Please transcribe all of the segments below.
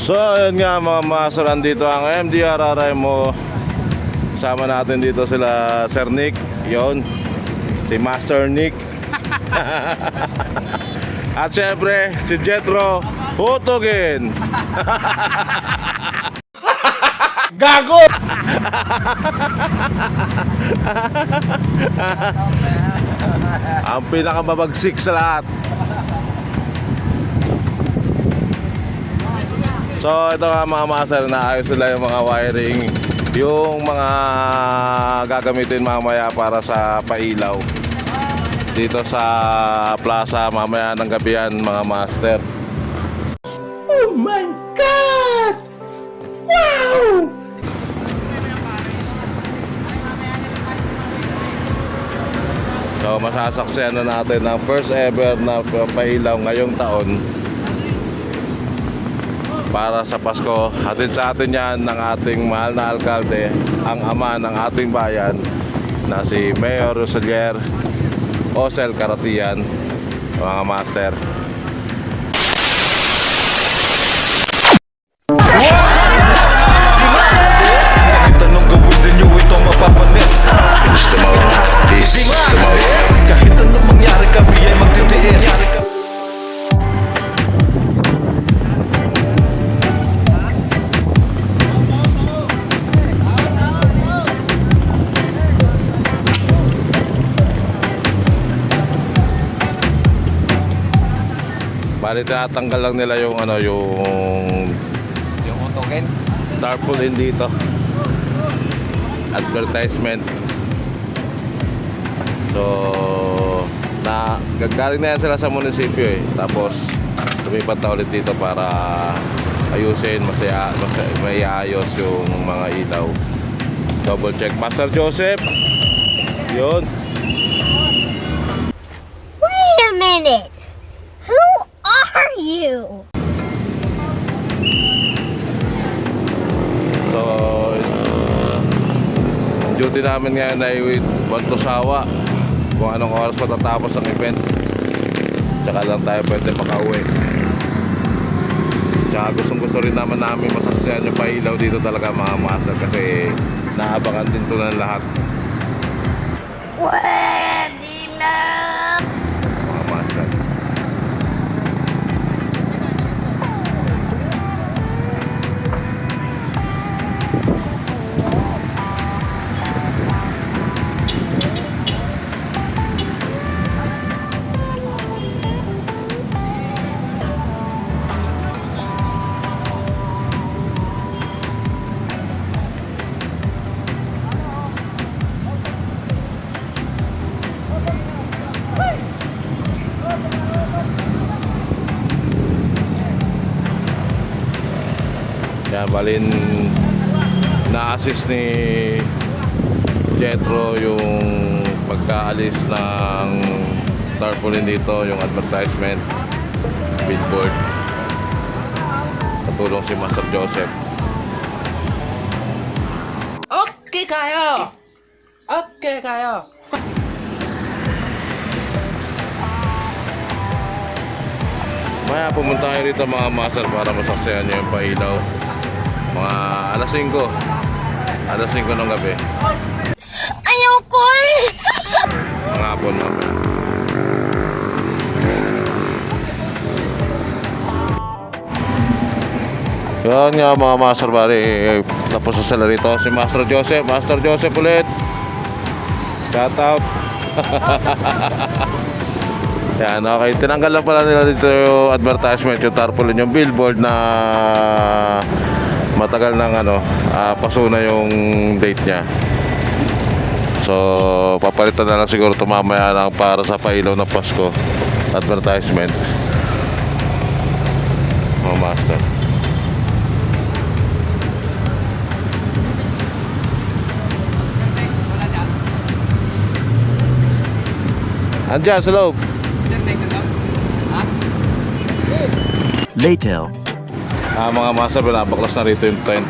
So ayun nga mga master, dito ang MDRRI mo. Sama natin dito sila Sir Nick, yon, si Master Nick. At syempre si Jetro Hutugin. Gago! Ang pinakababagsik sa lahat. So ito nga mga master, naayos nila yung mga wiring, yung mga gagamitin mamaya para sa pailaw dito sa plaza mamaya ng gabihan mga master. Oh my God! Wow! So masasaksihan na natin ang first ever na pailaw ngayong taon para sa Pasko. Hatid sa atin yan ng ating mahal na alkalde, ang ama ng ating bayan na si Mayor Roselier Osel Karatian, mga master. Tanong gawin nyo ito mapapanis. Kahit anong mangyari kami ay magtitiis. Bali tinatanggal lang nila yung ano, yung token. tarpaulin dito. Advertisement. So galing na yan sila sa munisipyo eh. Tapos lumipat na ulit dito para ayusin, may ayos yung mga ilaw. Double check Master Joseph. Yun. Wait a minute. Who are you? So ang duty namin ngayon ay Bantusawa, kung anong oras matatapos ang event, tsaka lang tayo pwede makauwi. Tsaka gusto rin naman namin masaksihan yung pailaw dito talaga mga master, kasi naabangan din to ng lahat Pwede na. mga master. Yan, balin na-assist ni Jetro yung pagkaalis ng tarpaulin dito, yung advertisement billboard. Katulong si Master Joseph. Okay kayo! Okay kayo! Maya pumunta kayo rito mga master para masaksihan nyo yung pailaw. Mga alas 5 ng gabi. Ayoko eh. Mga hapon mamaya. Yun nga mga master, bari tapos sa sila rito si Master Joseph. Master Joseph ulit, shout out. Yan, okay, tinanggal lang pala nila dito yung advertisement, yung tarpaulin, yung billboard na matagal nang paso na yung date nya. So papalitan na lang siguro ito mamaya lang para sa pailaw ng Pasko advertisement mga master. Andiyan sa loob. Later. Mga master, pinabaklas na rito yung tent.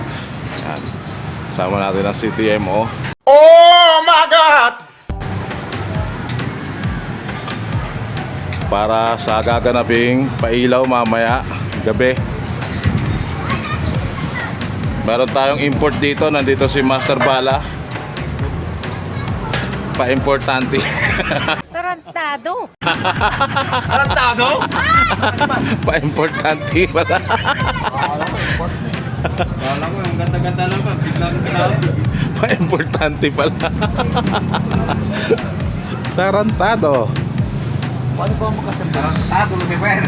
Yan. Sama natin ang CTMO. Oh my God! Para sa gaganaping pailaw mamaya gabi. Meron tayong import dito. Nandito si Master Bala. Pa-importante. Tarantado. Pa-importante pala. Kala ko, ang ganda-ganda lang ka. Biglang kinala. Pa-importante pala. Tarantado. Paano ba makasambaran? Lucifer.